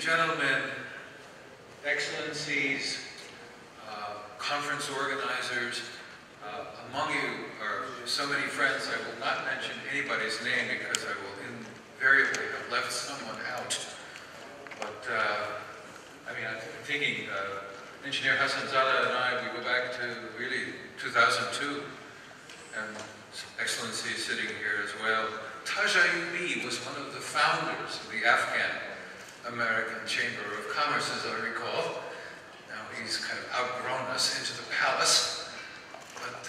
gentlemen, excellencies, conference organizers, among you are so many friends, I will not mention anybody's name because I will invariably have left someone out. But, I mean, I'm thinking Engineer Hassan Zada and I, we go back to really 2002, and Excellency is sitting here as well. Taj Ayubi was one of the founders of the Afghan-American Chamber of Commerce, as I recall. Now he's kind of outgrown us into the palace. But,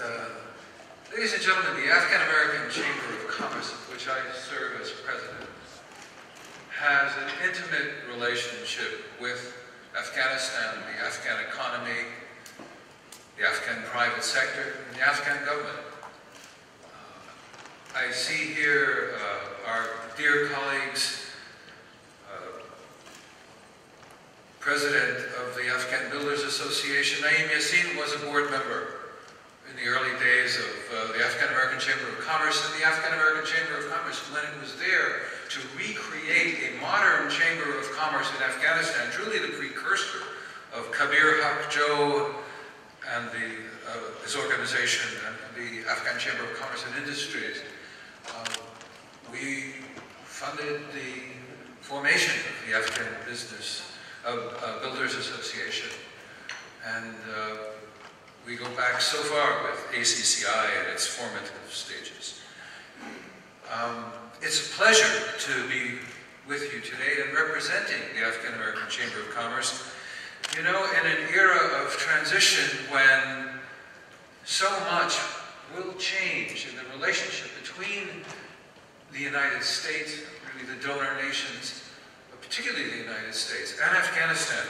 ladies and gentlemen, the Afghan-American Chamber of Commerce, of which I serve as president, has an intimate relationship with Afghanistan, the Afghan economy, the Afghan private sector, and the Afghan government. I see here our dear colleagues, President of the Afghan Builders Association, Naeem Yassin, was a board member in the early days of the Afghan-American Chamber of Commerce, and the Afghan-American Chamber of Commerce, when it was there to recreate a modern Chamber of Commerce in Afghanistan, truly the precursor of Kabir Haq Joe and his organization, and the Afghan Chamber of Commerce and Industries. We funded the formation of the Afghan Builders Association, and we go back so far with AACC and its formative stages. It's a pleasure to be with you today and representing the Afghan-American Chamber of Commerce. You know, in an era of transition when so much will change in the relationship between the United States, really the donor nations, but particularly the United States, and Afghanistan,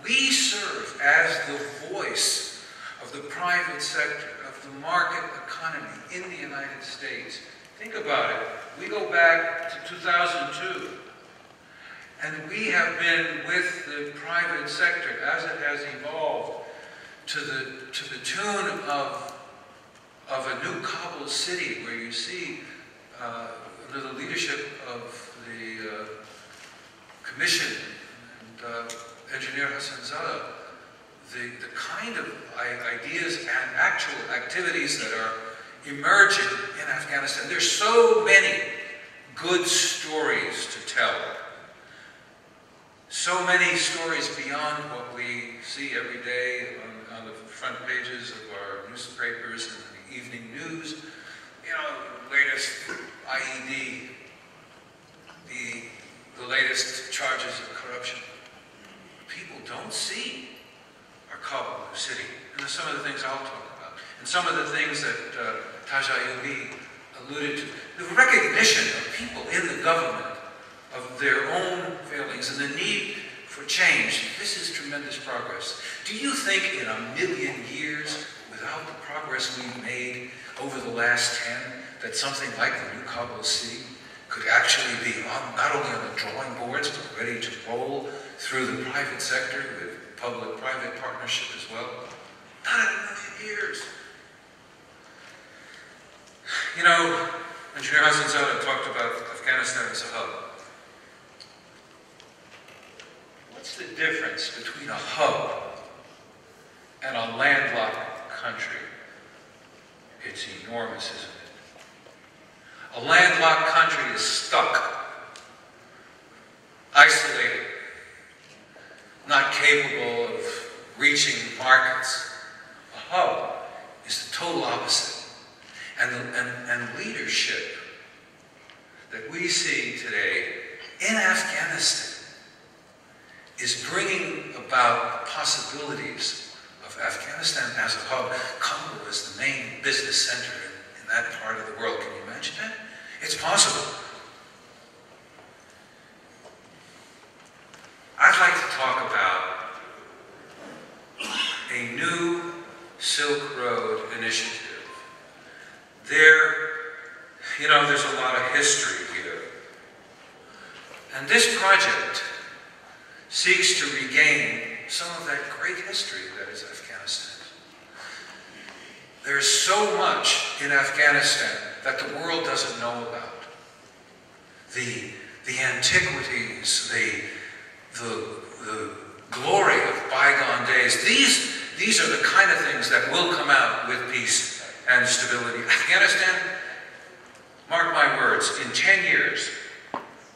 we serve as the voice of the private sector, of the market economy in the United States. Think about it. We go back to 2002, and we have been with the private sector as it has evolved to the tune of a new Kabul city, where you see under the leadership of the Commission and Engineer Hassan Zada, the kind of ideas and actual activities that are emerging in Afghanistan. There's so many good stories to tell. So many stories beyond what we see every day on the front pages of our newspapers and the evening news. You know, the latest IED, the latest charges of corruption. People don't see our Kabul city. And some of the things I'll talk about. And some of the things that Taj Ayubi alluded to. The recognition of people in the government of their own failings and the need for change. This is tremendous progress. Do you think in a million years, without the progress we've made over the last 10, that something like the new Kabul city could actually be not only on the drawing boards, but ready to roll through the private sector with public-private partnership as well? Not in a million years. You know, Engineer Hassan Zada talked about Afghanistan as a hub. What's the difference between a hub and a landlocked country? It's enormous, isn't it? A landlocked country is stuck, isolated, not capable of reaching markets. A hub is the total opposite. And leadership that we see today in Afghanistan is bringing about the possibilities of Afghanistan as a hub. Kabul is the main business center in that part of the world. Can you imagine that? It's possible. I'd like to talk about a new Silk Road initiative. There's a lot of history here. And this project seeks to regain some of that great history that is Afghanistan. There's so much in Afghanistan that the world doesn't know about. The antiquities, the glory of bygone days. These are the kind of things that will come out with peace and stability. Afghanistan, mark my words, in 10 years,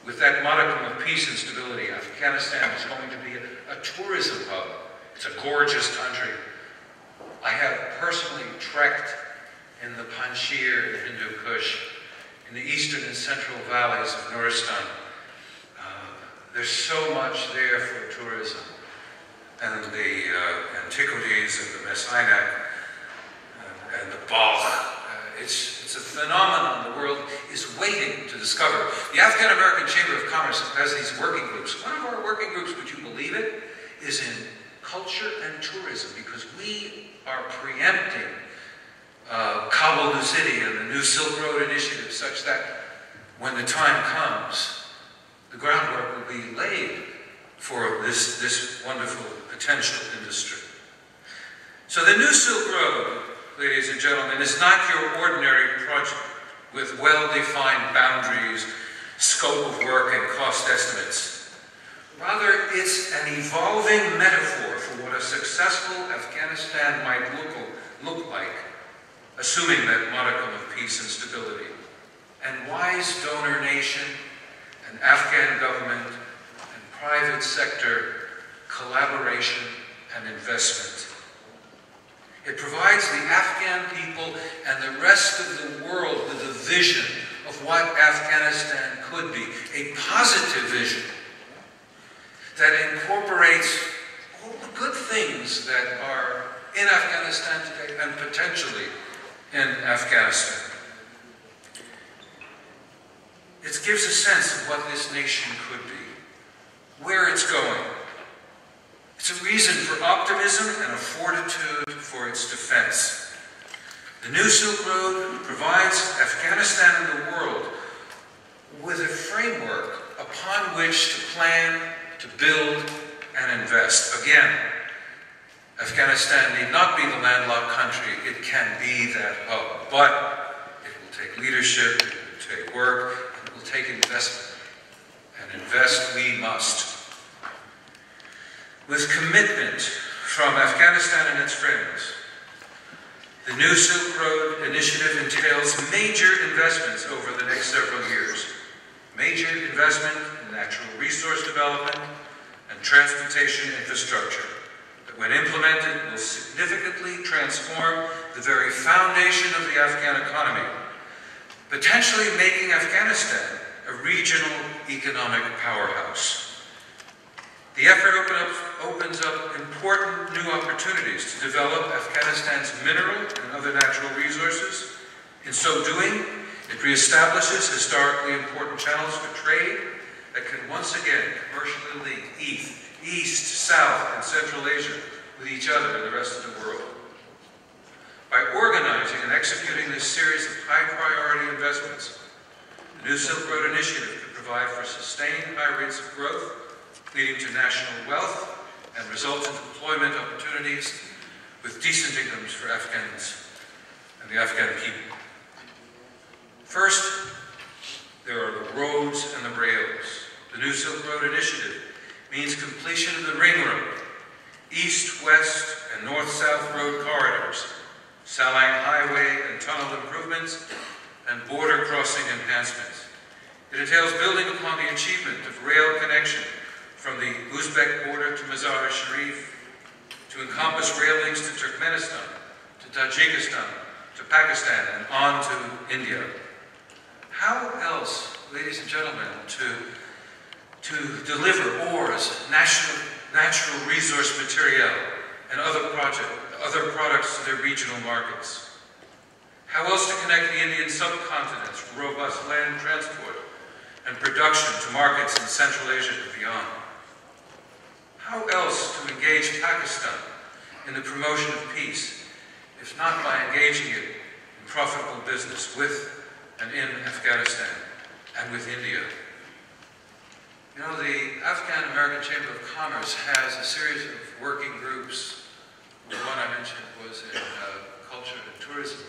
with that modicum of peace and stability, Afghanistan is going to be a tourism hub. It's a gorgeous country. I have personally trekked in the Panjshir, the Hindu Kush, in the eastern and central valleys of Nuristan. There's so much there for tourism. And the antiquities of the Messainak and the Balkh. It's a phenomenon the world is waiting to discover. The Afghan-American Chamber of Commerce has these working groups. One of our working groups, would you believe it, is in culture and tourism, because we are preempting Kabul New City and the New Silk Road Initiative, such that when the time comes, the groundwork will be laid for this wonderful potential industry. So the New Silk Road, ladies and gentlemen, is not your ordinary project with well-defined boundaries, scope of work, and cost estimates. Rather, it's an evolving metaphor for what a successful Afghanistan might look like, assuming that modicum of peace and stability. And wise donor nation, an Afghan government, and private sector collaboration and investment. It provides the Afghan people and the rest of the world with a vision of what Afghanistan could be, a positive vision that incorporates all the good things that are in Afghanistan today and potentially in Afghanistan. It gives a sense of what this nation could be, where it's going. It's a reason for optimism and a fortitude for its defense. The New Silk Road provides Afghanistan and the world with a framework upon which to plan, to build, and invest. Again, Afghanistan need not be the landlocked country. It can be that hub. But it will take leadership, it will take work, it will take investment. And invest we must. With commitment from Afghanistan and its friends, the New Silk Road Initiative entails major investments over the next several years. Major investment in natural resource development and transportation infrastructure that, when implemented, will significantly transform the very foundation of the Afghan economy, potentially making Afghanistan a regional economic powerhouse. The effort opens up important new opportunities to develop Afghanistan's mineral and other natural resources. In so doing, it reestablishes historically important channels for trade that can once again commercially link East, South, and Central Asia with each other and the rest of the world. By organizing and executing this series of high-priority investments, the New Silk Road Initiative could provide for sustained high rates of growth, leading to national wealth and resultant employment opportunities with decent incomes for Afghans and the Afghan people. First, there are the roads and the rails. The New Silk Road Initiative means completion of the Ring Road, east-west and north-south road corridors, Salang Highway and tunnel improvements, and border crossing enhancements. It entails building upon the achievement of rail connection from the Uzbek border to Mazar-e-Sharif, to encompass rail links to Turkmenistan, to Tajikistan, to Pakistan, and on to India. How else, ladies and gentlemen, to deliver ores, natural resource material, and other products to their regional markets? How else to connect the Indian subcontinent's robust land transport and production to markets in Central Asia and beyond? How else to engage Pakistan in the promotion of peace, if not by engaging it in profitable business with and in Afghanistan and with India? You know, the Afghan-American Chamber of Commerce has a series of working groups. The one I mentioned was in culture and tourism.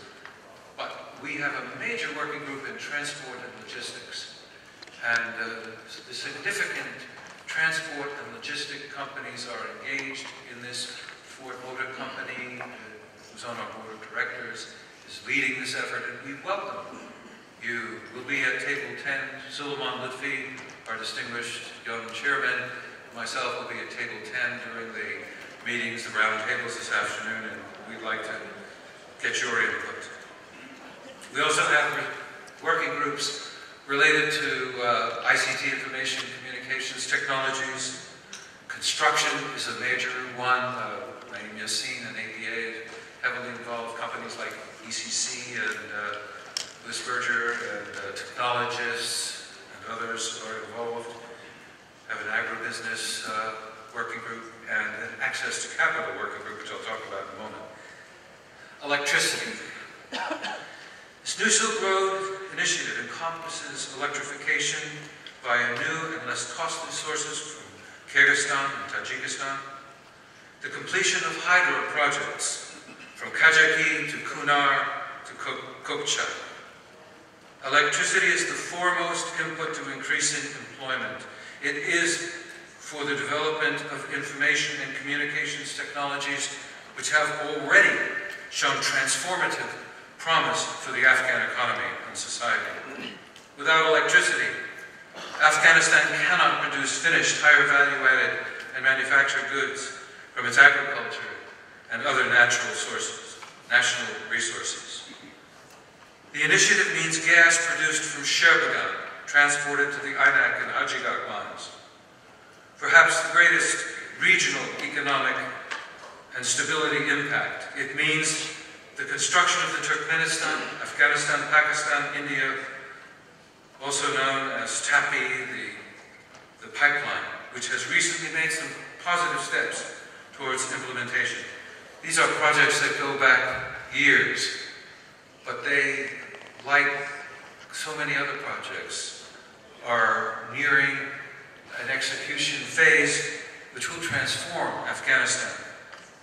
But we have a major working group in transport and logistics. And the significant transport and logistic companies are engaged in this. Ford Motor Company, who's on our board of directors, is leading this effort, and we welcome you. Will be at table 10. Suleiman Lutfi, our distinguished young chairman, myself will be at table 10 during the meetings, the round tables this afternoon, and we'd like to get your input. We also have working groups related to ICT, information communications technologies. Construction is a major one. Naeem Yassin and APA heavily involved. Companies like AACC and Liz Berger and technologists and others are involved. Have an agribusiness working group and an access to capital working group, which I'll talk about in a moment. Electricity. This New Silk Road initiative encompasses electrification via new and less costly sources from Kyrgyzstan and Tajikistan, the completion of hydro projects from Kajaki to Kunar to Kokcha. Electricity is the foremost input to increasing employment. It is for the development of information and communications technologies which have already shown transformative promise for the Afghan economy and society. Without electricity, Afghanistan cannot produce finished, higher value-added and manufactured goods from its agriculture and other natural resources. The initiative means gas produced from Sherbagan, transported to the Aynak and Hajigak lines. Perhaps the greatest regional economic and stability impact. It means the construction of the Turkmenistan, Afghanistan, Pakistan, India, also known as TAPI, the pipeline, which has recently made some positive steps towards implementation. These are projects that go back years, but they, like so many other projects, are nearing an execution phase which will transform Afghanistan,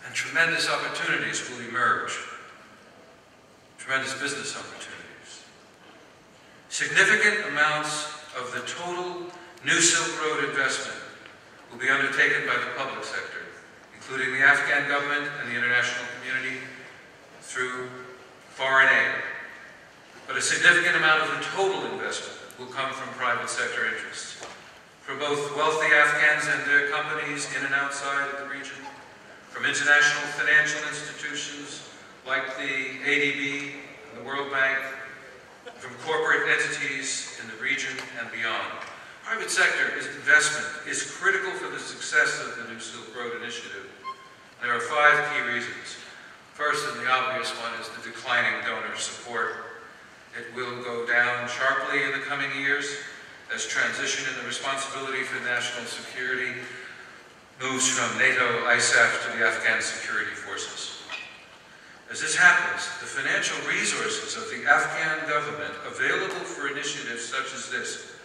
and tremendous opportunities will emerge. Tremendous business opportunities. Significant amounts of the total New Silk Road investment will be undertaken by the public sector, including the Afghan government and the international community through foreign aid. But a significant amount of the total investment will come from private sector interests, from both wealthy Afghans and their companies in and outside of the region, from international financial institutions like the ADB and the World Bank, from corporate entities in the region and beyond. Private sector investment is critical for the success of the New Silk Road initiative. There are 5 key reasons. First, and the obvious one, is the declining donor support. It will go down sharply in the coming years as transition in the responsibility for national security moves from NATO, ISAF to the Afghan security forces. As this happens, the financial resources of the Afghan government available for initiatives such as this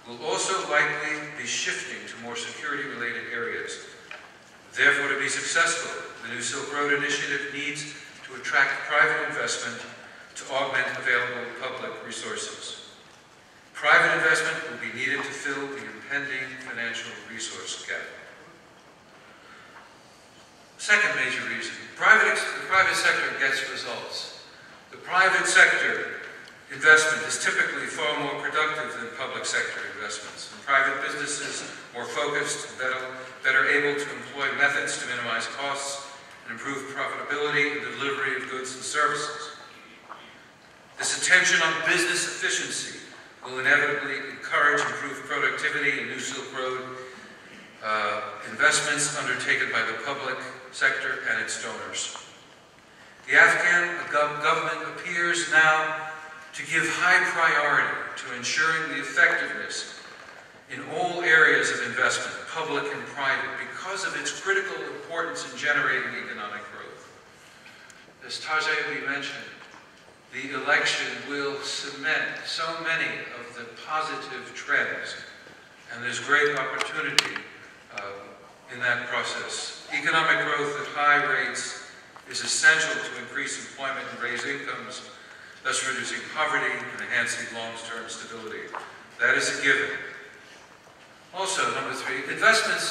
will also likely be shifting to more security-related areas. Therefore, to be successful, the New Silk Road initiative needs to attract private investment to augment available public resources. Private investment will be needed to fill the impending financial resource gap. Second major reason, the private sector gets results. The private sector investment is typically far more productive than public sector investments. And private businesses more focused, better able to employ methods to minimize costs and improve profitability and delivery of goods and services. This attention on business efficiency will inevitably encourage improved productivity in New Silk Road investments undertaken by the public sector and its donors. The Afghan government appears now to give high priority to ensuring the effectiveness in all areas of investment, public and private, because of its critical importance in generating economic growth. As Tajay mentioned, the election will cement so many of the positive trends, and there's great opportunity in that process. Economic growth at high rates is essential to increase employment and raise incomes, thus reducing poverty and enhancing long-term stability. That is a given. Also, number 3, investment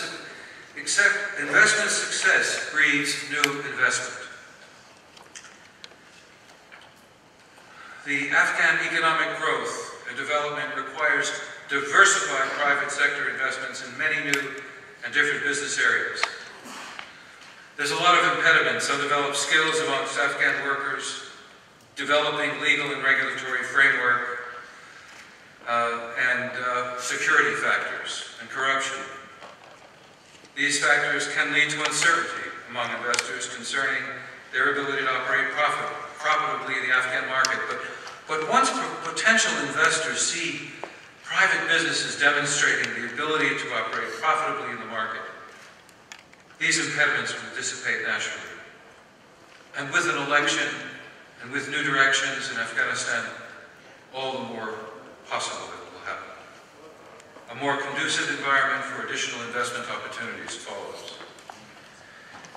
success breeds new investment. The Afghan economic growth and development requires diversified private sector investments in many new and different business areas. There's a lot of impediments, undeveloped skills amongst Afghan workers, developing legal and regulatory framework, and security factors and corruption. These factors can lead to uncertainty among investors concerning their ability to operate profitably in the Afghan market. But once potential investors see private businesses demonstrating the ability to operate profitably in the market, these impediments will dissipate naturally. And with an election and with new directions in Afghanistan, all the more possible it will happen. A more conducive environment for additional investment opportunities follows.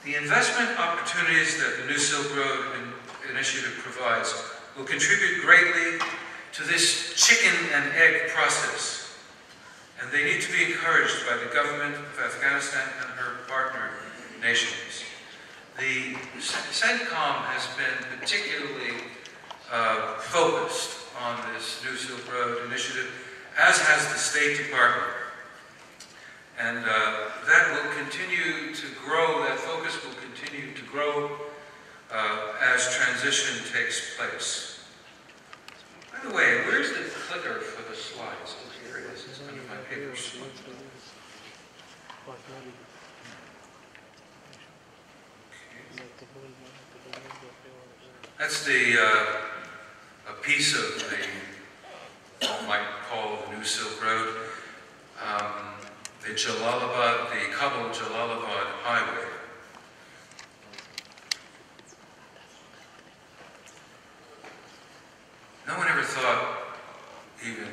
The investment opportunities that the New Silk Road Initiative provides will contribute greatly to this chicken and egg process, and they need to be encouraged by the government of Afghanistan and her partner nations. The CENTCOM has been particularly focused on this New Silk Road Initiative, as has the State Department. And that will continue to grow, that focus will continue to grow as transition takes place. By the way, where's the clicker for the slides? Oh, here it is, it's under my papers. That's a piece of the, what we might call the New Silk Road, the Kabul-Jalalabad Highway. No one ever thought, even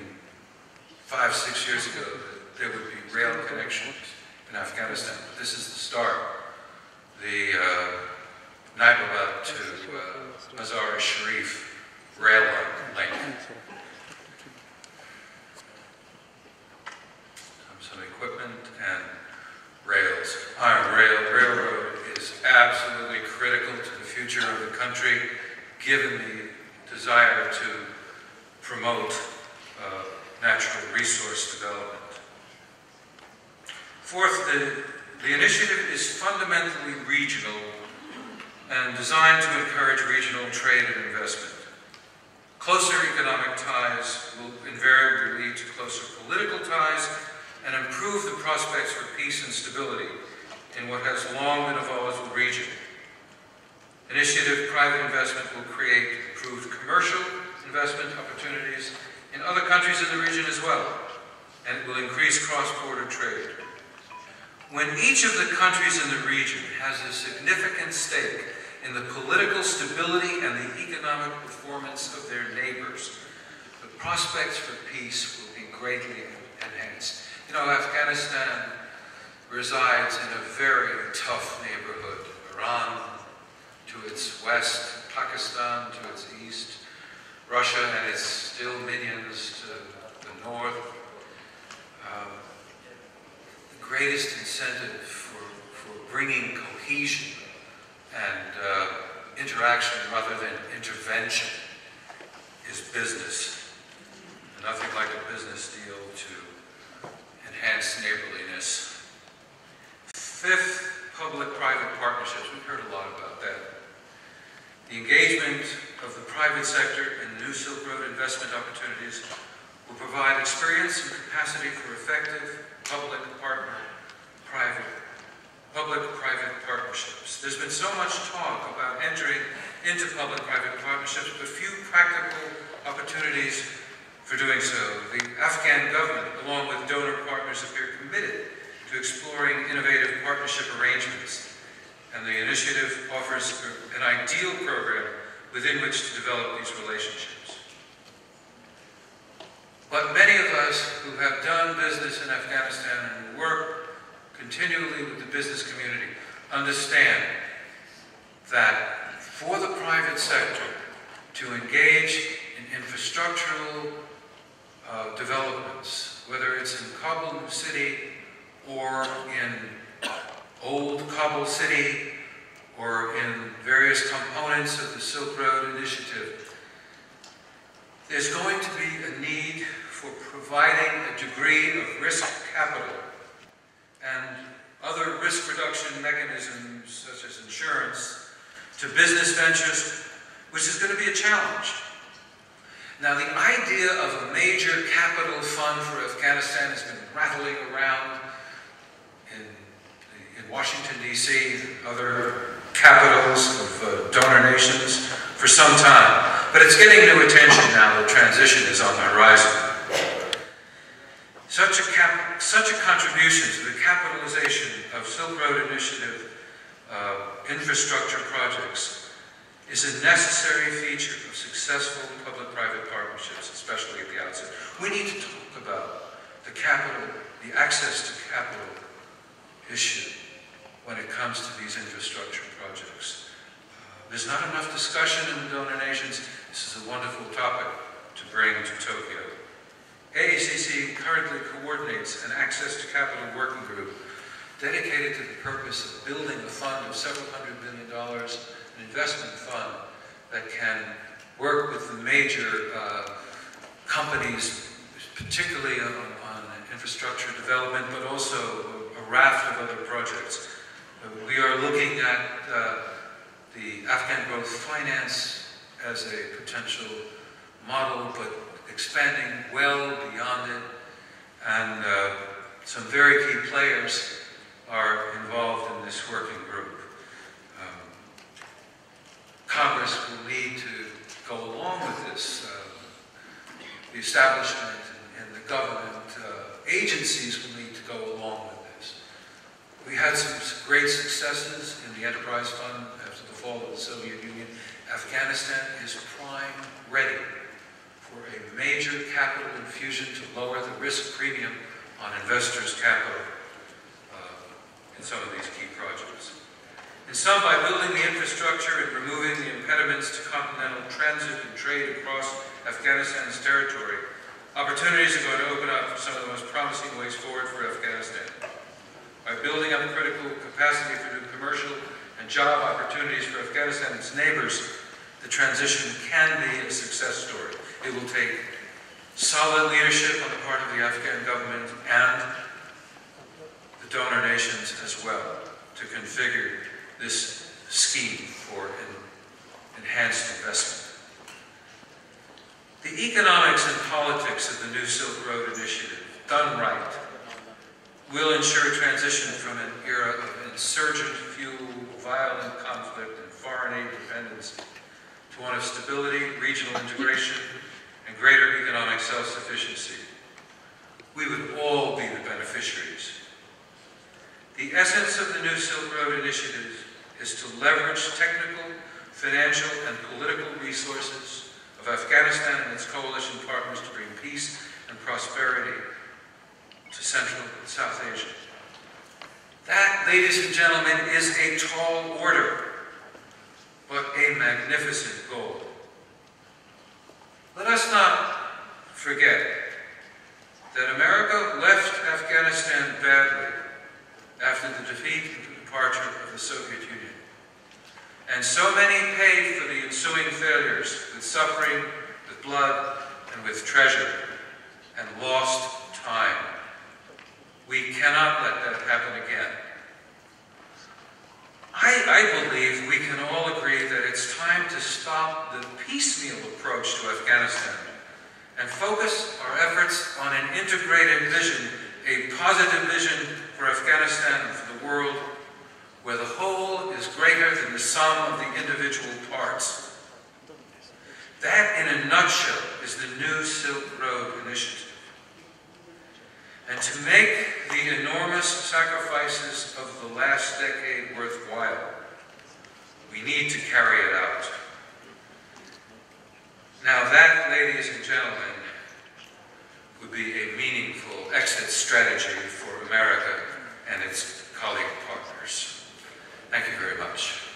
5-6 years ago, that there would be rail connections in Afghanistan. But this is the start. The Naibabad to Mazar-e-Sharif rail link. Some equipment and rails. Iron railroad is absolutely critical to the future of the country, given the desire to promote natural resource development. Fourth, the initiative is fundamentally regional and designed to encourage regional trade and investment. Closer economic ties will invariably lead to closer political ties and improve the prospects for peace and stability in what has long been a volatile region. Initiative private investment will create improved commercial investment opportunities in other countries in the region as well, and it will increase cross-border trade. When each of the countries in the region has a significant stake in the political stability and the economic performance of their neighbors, the prospects for peace will be greatly enhanced. You know, Afghanistan resides in a very tough neighborhood. Iran to its west, Pakistan to its east, Russia and its still minions to the north. The greatest incentive for bringing cohesion and interaction rather than intervention is business. And nothing like a business deal to enhance neighborliness. Fifth, public-private partnerships. We've heard a lot about that. The engagement of the private sector in New Silk Road investment opportunities will provide experience and capacity for effective public-private partnerships. There's been so much talk about entering into public-private partnerships, but few practical opportunities for doing so. The Afghan government, along with donor partners, appear committed to exploring innovative partnership arrangements, and the initiative offers an ideal program within which to develop these relationships. But many of us who have done business in Afghanistan and who work continually with the business community understand that for the private sector to engage in infrastructural developments whether it's in Kabul city or in old Kabul city or in various components of the Silk Road Initiative, there's going to be a need for providing a degree of risk capital and other risk reduction mechanisms such as insurance to business ventures, which is going to be a challenge. Now, the idea of a major capital fund for Afghanistan has been rattling around in Washington, D.C., and other capitals of donor nations for some time. But it's getting new attention now that transition is on the horizon. Such a contribution to the capitalization of Silk Road Initiative infrastructure projects is a necessary feature of successful public-private partnerships, especially at the outset. We need to talk about the capital, the access to capital issue when it comes to these infrastructure projects. There's not enough discussion in the donor nations. This is a wonderful topic to bring to Tokyo. AACC currently coordinates an access to capital working group dedicated to the purpose of building a fund of several $100 million, an investment fund that can work with the major companies, particularly on infrastructure development, but also a raft of other projects. We are looking at the Afghan growth finance as a potential model, but expanding well beyond it, and some very key players are involved in this working group. Congress will need to go along with this. The establishment and the government agencies will need to go along with this. We had some great successes in the Enterprise Fund after the fall of the Soviet Union. Afghanistan is prime ready for a major capital infusion to lower the risk premium on investors' capital in some of these key projects. In some, by building the infrastructure and removing the impediments to continental transit and trade across Afghanistan's territory, opportunities are going to open up for some of the most promising ways forward for Afghanistan. By building up critical capacity for new commercial and job opportunities for Afghanistan and its neighbors, the transition can be a success story. It will take solid leadership on the part of the Afghan government and the donor nations as well to configure this scheme for enhanced investment. The economics and politics of the new Silk Road Initiative, done right, will ensure transition from an era of insurgent fuel, violent conflict, and foreign aid dependence to one of stability, regional integration, and greater economic self-sufficiency. We would all be the beneficiaries. The essence of the new Silk Road Initiative is to leverage technical, financial, and political resources of Afghanistan and its coalition partners to bring peace and prosperity to Central and South Asia. That, ladies and gentlemen, is a tall order, but a magnificent goal. Let us not forget that America left Afghanistan badly after the defeat and the departure of the Soviet Union. And so many paid for the ensuing failures with suffering, with blood, and with treasure, and lost time. We cannot let that happen again. I believe we can all agree that it's time to stop the piecemeal approach to Afghanistan and focus our efforts on an integrated vision, a positive vision for Afghanistan and for the world, where the whole is greater than the sum of the individual parts. That, in a nutshell, is the new Silk Road Initiative. And to make the enormous sacrifices of the last decade worthwhile, we need to carry it out. Now that, ladies and gentlemen, would be a meaningful exit strategy for America and its colleague partners. Thank you very much.